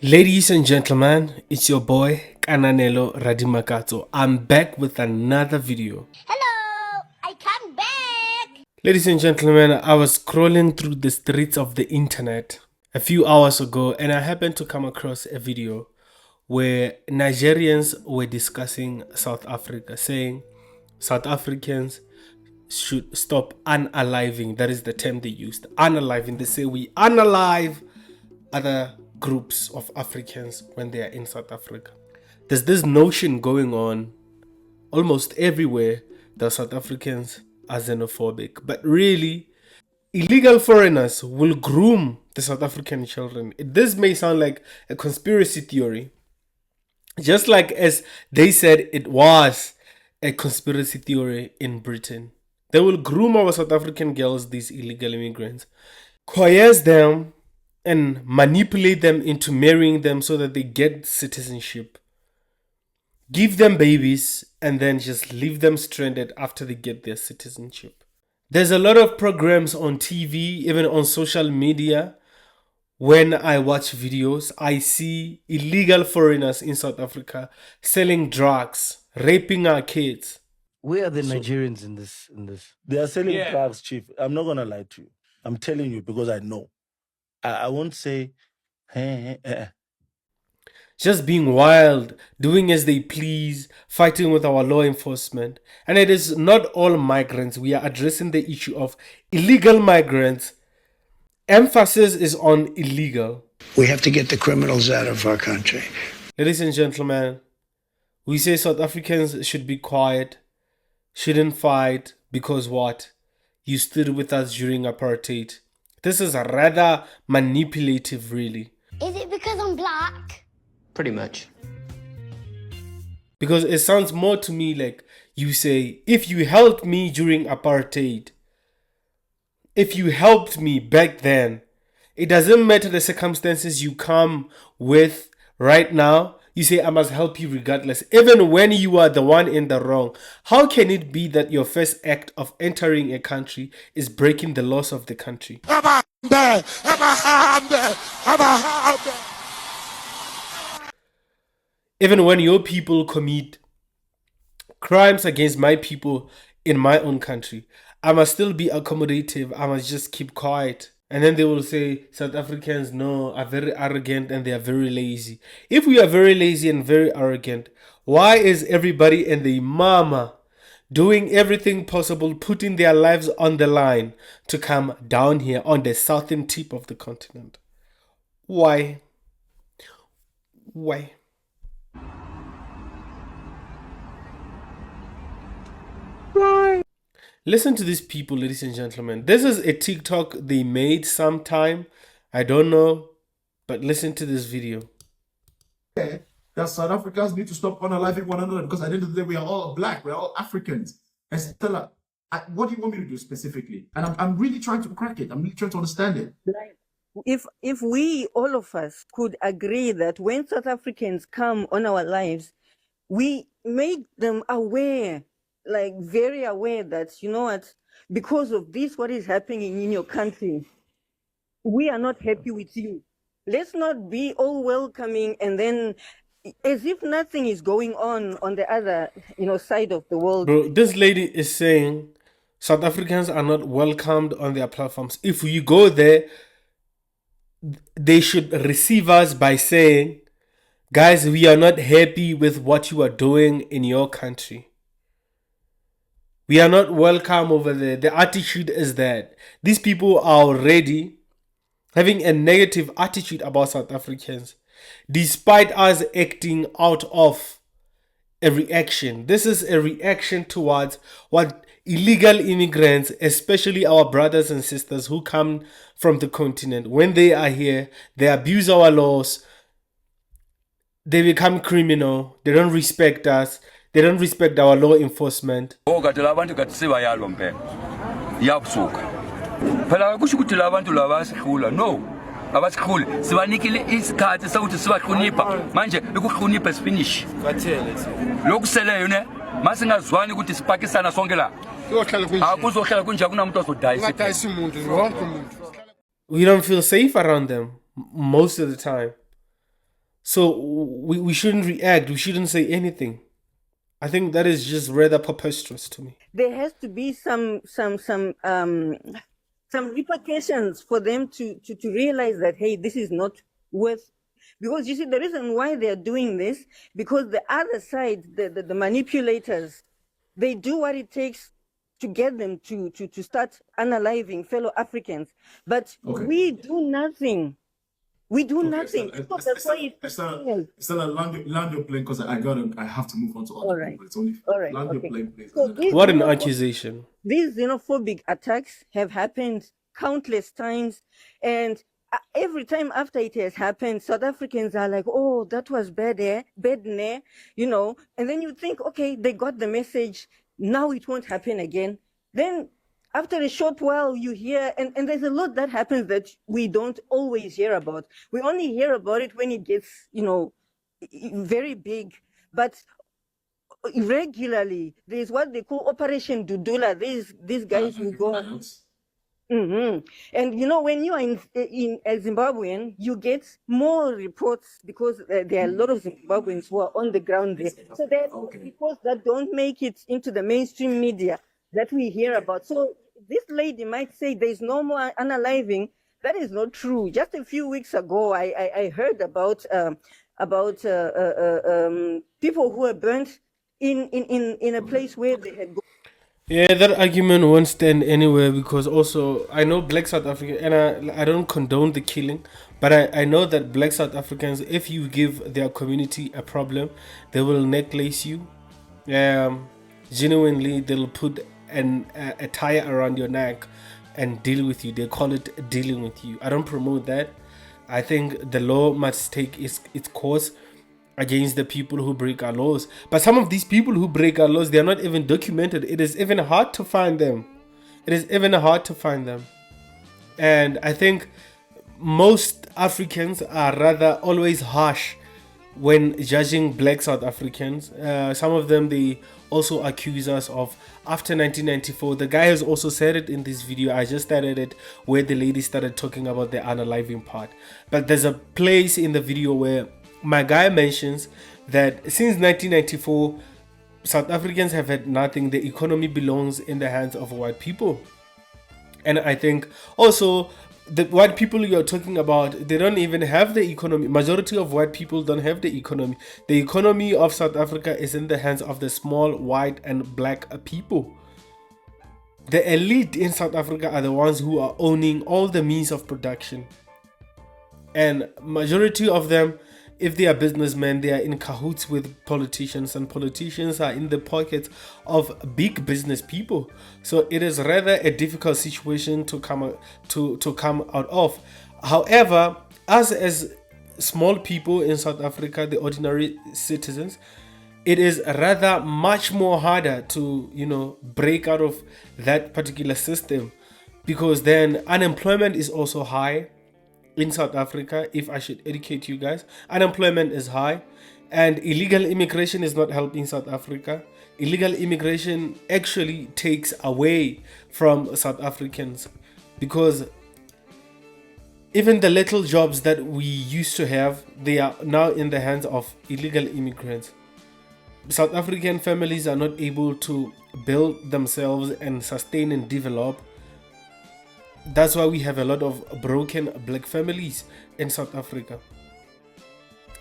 Ladies and gentlemen, it's your boy Kananelo Radimakato. I'm back with another video. Hello, I come back. Ladies and gentlemen, I was scrolling through the streets of the internet a few hours ago and I happened to come across a video where Nigerians were discussing South Africa, saying South Africans should stop unaliving. That is the term they used. Unaliving. They say we unalive other groups of Africans when they are in South Africa. There's this notion going on almost everywhere that South Africans are xenophobic, but really, illegal foreigners will groom the South African children. This may sound like a conspiracy theory, just like as they said it was a conspiracy theory in Britain. They will groom our South African girls, these illegal immigrants, coerce them and manipulate them into marrying them so that they get citizenship. Give them babies and then just leave them stranded after they get their citizenship. There's a lot of programs on TV, even on social media. When I watch videos, I see illegal foreigners in South Africa selling drugs, raping our kids. Where are the Nigerians in this? They are selling drugs, Chief. I'm not gonna lie to you. I'm telling you because I know. I won't say. Just being wild, doing as they please, fighting with our law enforcement. And it is not all migrants. We are addressing the issue of illegal migrants. Emphasis is on illegal. We have to get the criminals out of our country. Ladies and gentlemen, we say South Africans should be quiet, shouldn't fight, because what? You stood with us during apartheid. This is rather manipulative, really. Is it because I'm black? Pretty much. Because it sounds more to me like you say, if you helped me during apartheid, if you helped me back then, it doesn't matter the circumstances you come with right now. You say, I must help you regardless, even when you are the one in the wrong. How can it be that your first act of entering a country is breaking the laws of the country? Even when your people commit crimes against my people in my own country, I must still be accommodative. I must just keep quiet. And then they will say South Africans are very arrogant and they are very lazy. If we are very lazy and very arrogant, why is everybody and their mama doing everything possible, putting their lives on the line to come down here on the southern tip of the continent? Why? Why? Listen to these people, ladies and gentlemen. This is a TikTok they made sometime. I don't know, but listen to this video. That South Africans need to stop unaliving one another because at the end of the day, we are all black, we're all Africans. And Stella, what do you want me to do specifically? And I'm really trying to crack it. I'm really trying to understand it. If we, all of us, could agree that when South Africans come on our lives, we make them aware, like very aware that, you know what, because of this, what is happening in your country, we are not happy with you. Let's not be all welcoming and then as if nothing is going on the other, side of the world. Bro, this lady is saying South Africans are not welcomed on their platforms. If you go there, they should receive us by saying, guys, we are not happy with what you are doing in your country. We are not welcome over there. The attitude is that these people are already having a negative attitude about South Africans, despite us acting out of a reaction. This is a reaction towards what illegal immigrants, especially our brothers and sisters who come from the continent, when they are here, they abuse our laws, they become criminal, they don't respect us, they don't respect our law enforcement. No, abasikhulu sibanikile isikhathi sokuthi sibahlonipha manje ukuhlonipha sifinish lokuseleyo ne masingazwani ukuthi sipakisana sonke la akuzohlala kunje kunamuntu ozodayisa we don't feel safe around them most of the time. So we shouldn't react. We shouldn't say anything. I think that is just rather preposterous to me. There has to be some repercussions for them to realize that, hey, this is not worth. Because you see, the reason why they're doing this, because the other side, the manipulators, they do what it takes to get them to start unaliving fellow Africans. But we do nothing. We do nothing. That's why Stella, land your plane because I have to move on to other people. It's only land your plane, please. So What an accusation. These xenophobic attacks have happened countless times, and every time after it has happened, South Africans are like, oh, that was bad, you know, and then you think, okay, they got the message, now it won't happen again. Then after a short while, you hear, and there's a lot that happens that we don't always hear about. We only hear about it when it gets, you know, very big. But regularly, there's what they call Operation Dudula. These guys who go. And you know, when you are in a Zimbabwean, you get more reports because there are a lot of Zimbabweans who are on the ground there. So there are reports that don't make it into the mainstream media that we hear about. So this lady might say there's no more unaliving. That is not true. Just a few weeks ago, I heard about people who were burnt in a place where they had gone. Yeah, that argument won't stand anywhere because also I know black South Africans, and I don't condone the killing, but I know that black South Africans, if you give their community a problem, they will necklace you. Genuinely, they'll put a tie around your neck and deal with you. They call it dealing with you. I don't promote that. I think the law must take its course against the people who break our laws. But some of these people who break our laws, they are not even documented. It is even hard to find them. And I think most Africans are rather always harsh when judging black South Africans. Some of them, they also accuse us of, after 1994, the guy has also said it in this video, I just started it, where the lady started talking about the unaliving part. But there's a place in the video where my guy mentions that since 1994, South Africans have had nothing. The economy belongs in the hands of white people. And I think also the white people you're talking about, they don't even have the economy. Majority of white people don't have the economy. The economy of South Africa is in the hands of the small white and black people. The elite in South Africa are the ones who are owning all the means of production. And majority of them, if they are businessmen, they are in cahoots with politicians, and politicians are in the pockets of big business people. So it is rather a difficult situation to come out of. However, us as small people in South Africa, the ordinary citizens, it is rather much more harder to, you know, break out of that particular system, because then unemployment is also high. In South Africa, if I should educate you guys, unemployment is high, and illegal immigration is not helping South Africa. Illegal immigration actually takes away from South Africans, because even the little jobs that we used to have, they are now in the hands of illegal immigrants. South African families are not able to build themselves and sustain and develop. That's why we have a lot of broken black families in South Africa.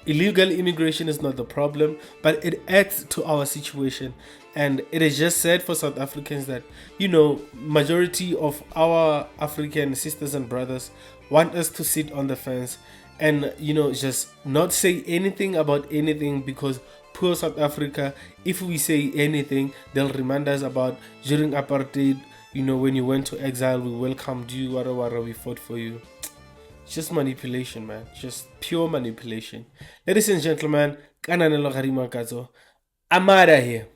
Illegal immigration is not the problem, but it adds to our situation. And it is just sad for South Africans that, you know, majority of our African sisters and brothers want us to sit on the fence and, you know, just not say anything about anything, because poor South Africa, if we say anything, they'll remind us about during apartheid. You know, when you went to exile, we welcomed you, wara, we fought for you. It's just manipulation, man. Just pure manipulation. Ladies and gentlemen, Kananelo Garimakazo, I'm out of here.